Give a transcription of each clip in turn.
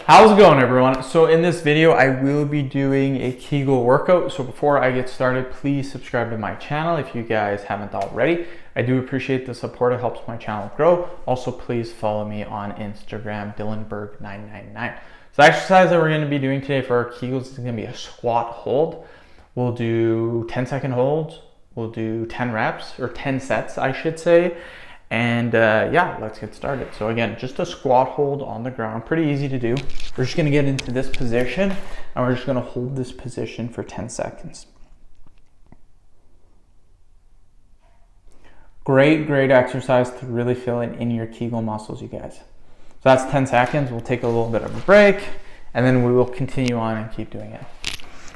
How's it going, everyone? So in this video, I will be doing a Kegel workout. So before I get started, please subscribe to my channel if you guys haven't already. I do appreciate the support. It helps my channel grow. Also, please follow me on Instagram, Dylanberg999. So the exercise that we're going to be doing today for our Kegels is going to be a squat hold. We'll do 10-second holds. We'll do 10 reps, or 10 sets, I should say. And yeah, let's get started. So again, just a squat hold on the ground, pretty easy to do. We're just gonna get into this position and we're just gonna hold this position for 10 seconds. Great exercise to really fill in your Kegel muscles, you guys. So that's 10 seconds. We'll take a little bit of a break and then we will continue on and keep doing it.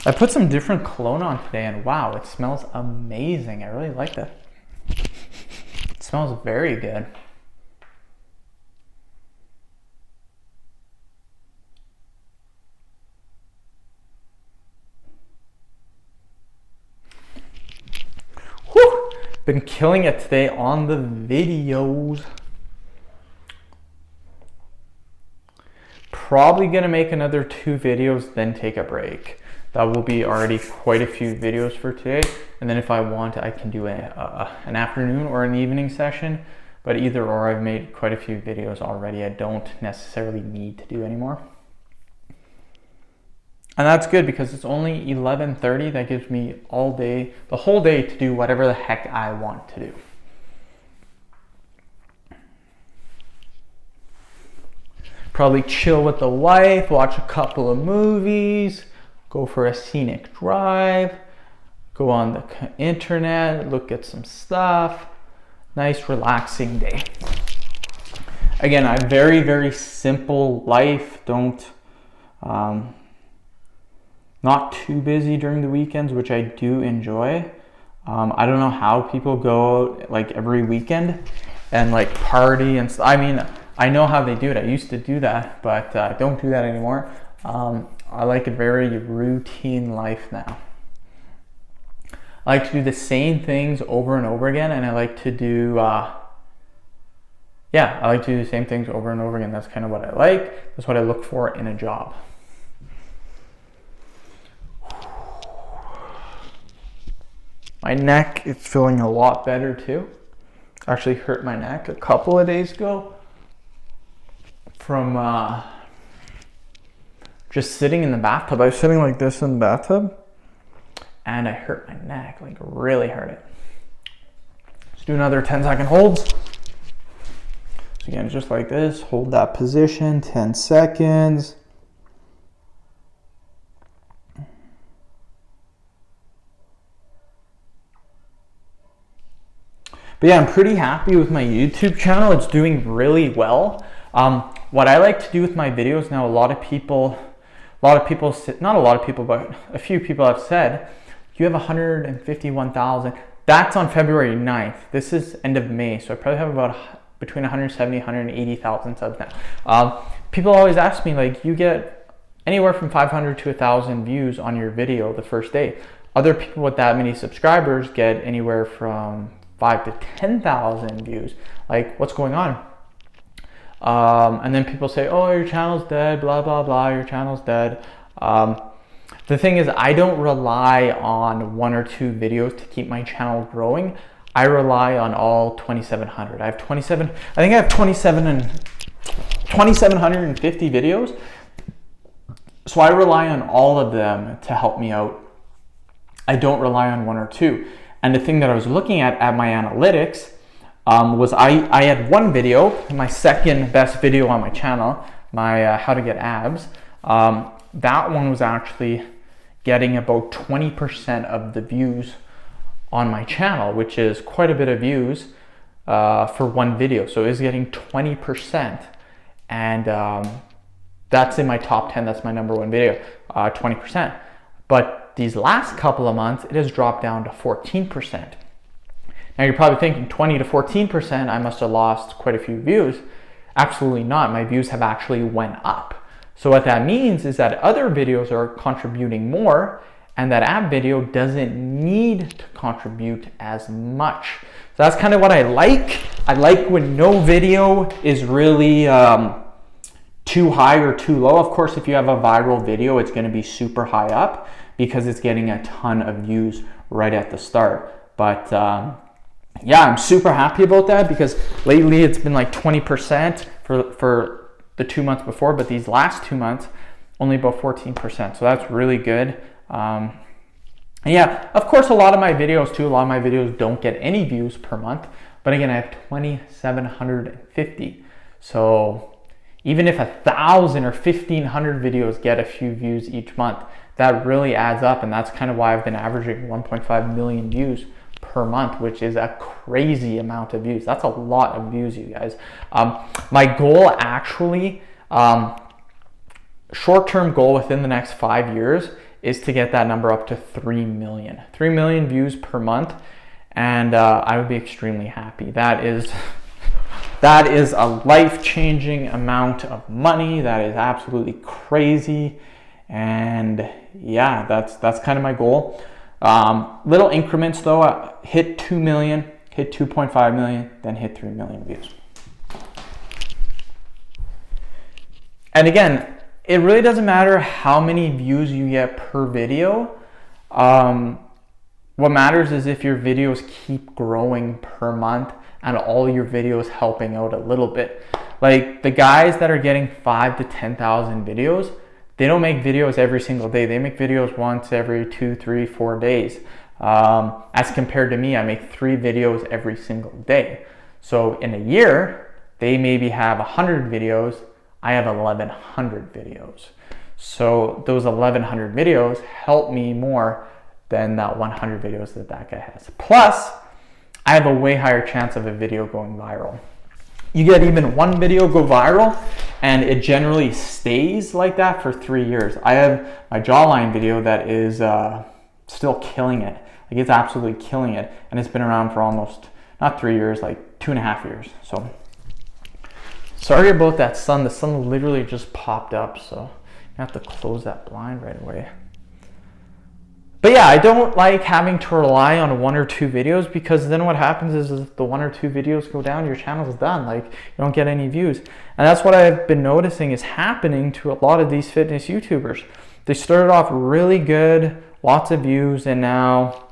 I put some different cologne on today and wow, it smells amazing. I really like that. Smells very good. Whew! Been killing it today on the videos. Probably gonna make another 2 videos, then take a break. That will be already quite a few videos for today. And then if I want, I can do an afternoon or an evening session. But either or, I've made quite a few videos already. I don't necessarily need to do anymore. And that's good because it's only 11:30. That gives me all day, the whole day, to do whatever the heck I want to do. Probably chill with the wife, watch a couple of movies, go for a scenic drive, go on the internet, look at some stuff. Nice, relaxing day. Again, I have very simple life. Don't, not too busy during the weekends, which I do enjoy. I don't know how people go out like every weekend and like party and stuff. I mean, I know how they do it. I used to do that, but I don't do that anymore. I like a very routine life now. I like to do the same things over and over again, and I like to do, I like to do the same things over and over again. That's kind of what I like. That's what I look for in a job. My neck is feeling a lot better too. Actually hurt my neck a couple of days ago from just sitting in the bathtub. I was sitting like this in the bathtub and I hurt my neck, like really hurt it. Let's do another 10-second holds. So again, just like this, hold that position, 10 seconds. But yeah, I'm pretty happy with my YouTube channel. It's doing really well. What I like to do with my videos now, not a lot of people, but a few people have said, you have 151,000. That's on February 9th. This is end of May, so I probably have about between 170, 180,000 subs now. People always ask me, like, you get anywhere from 500 to 1,000 views on your video the first day. Other people with that many subscribers get anywhere from 5 to 10,000 views. Like, what's going on? And then people say, oh, your channel's dead, blah, blah, blah, your channel's dead. The thing is, I don't rely on 1 or 2 videos to keep my channel growing. I rely on all 2,700. I think I have 2,750 videos. So I rely on all of them to help me out. I don't rely on 1 or 2. And the thing that I was looking at my analytics, was I had 1 video, my second best video on my channel, my how to get abs. That one was actually getting about 20% of the views on my channel, which is quite a bit of views for 1 video. So it was getting 20%, and that's in my top 10. That's my #1 video, 20%. But these last couple of months, it has dropped down to 14%. Now you're probably thinking 20 to 14%, I must have lost quite a few views. Absolutely not. My views have actually went up. So what that means is that other videos are contributing more, and that ab video doesn't need to contribute as much. So that's kind of what I like. I like when no video is really too high or too low. Of course, if you have a viral video, it's going to be super high up because it's getting a ton of views right at the start. But yeah, I'm super happy about that because lately it's been like 20% for the 2 months before, but these last 2 months, only about 14%. So that's really good. And yeah, of course, a lot of my videos don't get any views per month, but again, I have 2,750. So even if 1,000 or 1,500 videos get a few views each month, that really adds up. And that's kind of why I've been averaging 1.5 million views per month, which is a crazy amount of views. That's a lot of views, you guys. My goal actually, short-term goal within the next 5 years is to get that number up to 3 million. 3 million views per month, and I would be extremely happy. That is a life-changing amount of money. That is absolutely crazy. And yeah, that's kind of my goal. Little increments though, hit 2 million, hit 2.5 million, then hit 3 million views. And again, it really doesn't matter how many views you get per video. What matters is if your videos keep growing per month and all your videos helping out a little bit. Like the guys that are getting 5,000 to 10,000 videos, they don't make videos every single day. They make videos once every 2, 3, 4 days. As compared to me, I make 3 videos every single day. So in a year, they maybe have 100 videos. I have 1,100 videos. So those 1,100 videos help me more than that 100 videos that guy has. Plus, I have a way higher chance of a video going viral. You get even one video go viral and it generally stays like that for 3 years. I have my jawline video that is still killing it. Like it's absolutely killing it. And it's been around for almost, not 3 years, like 2.5 years. So sorry about that sun. The sun literally just popped up. So I have to close that blind right away. But yeah, I don't like having to rely on 1 or 2 videos because then what happens is if the 1 or 2 videos go down, your channel is done. Like you don't get any views. And that's what I've been noticing is happening to a lot of these fitness YouTubers. They started off really good, lots of views, and now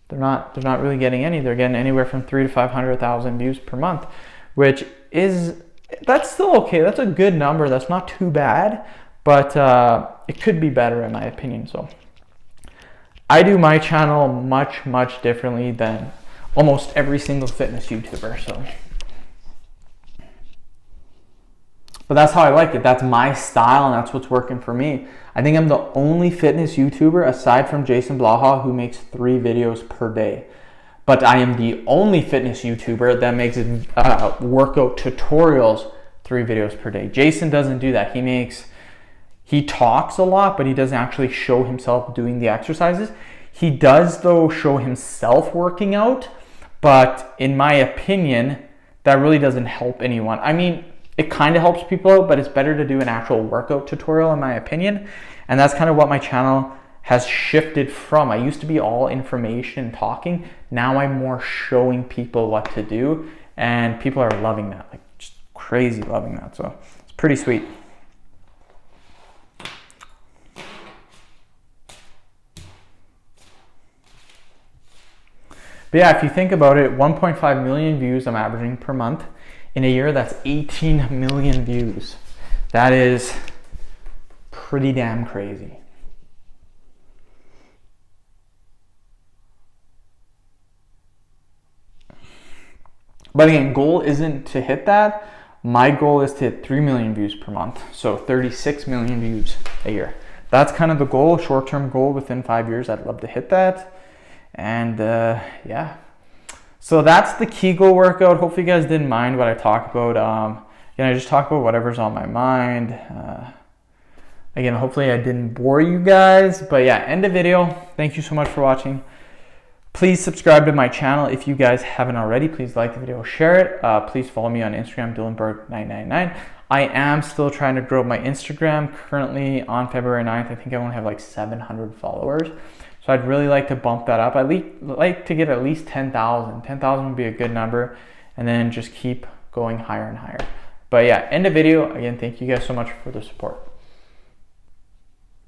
they're not really getting any. They're getting anywhere from 300,000 to 500,000 views per month, which is, that's still okay. That's a good number. That's not too bad, but it could be better in my opinion. So I do my channel much, much differently than almost every single fitness YouTuber. So, but that's how I like it. That's my style and that's what's working for me. I think I'm the only fitness YouTuber aside from Jason Blaha who makes 3 videos per day. But I am the only fitness YouTuber that makes workout tutorials 3 videos per day. Jason doesn't do that. He talks a lot, but he doesn't actually show himself doing the exercises. He does, though, show himself working out, but in my opinion, that really doesn't help anyone. I mean, it kind of helps people out, but it's better to do an actual workout tutorial, in my opinion. And that's kind of what my channel has shifted from. I used to be all information talking. Now I'm more showing people what to do, and people are loving that, like just crazy loving that. So it's pretty sweet. But yeah, if you think about it, 1.5 million views I'm averaging per month. In a year, that's 18 million views. That is pretty damn crazy. But again, goal isn't to hit that. My goal is to hit 3 million views per month. So 36 million views a year. That's kind of the goal, short-term goal within 5 years. I'd love to hit that. And yeah, so that's the Kegel workout. Hopefully you guys didn't mind what I talked about. Again, I just talk about whatever's on my mind. Again, hopefully I didn't bore you guys, but yeah, end the video. Thank you so much for watching. Please subscribe to my channel if you guys haven't already. Please like the video, share it. Please follow me on Instagram, dylanberg999. I am still trying to grow my Instagram. Currently on February 9th, I think I only have like 700 followers. So I'd really like to bump that up. I'd like to get at least 10,000. 10,000 would be a good number, and then just keep going higher and higher. But yeah, end of video. Again, thank you guys so much for the support.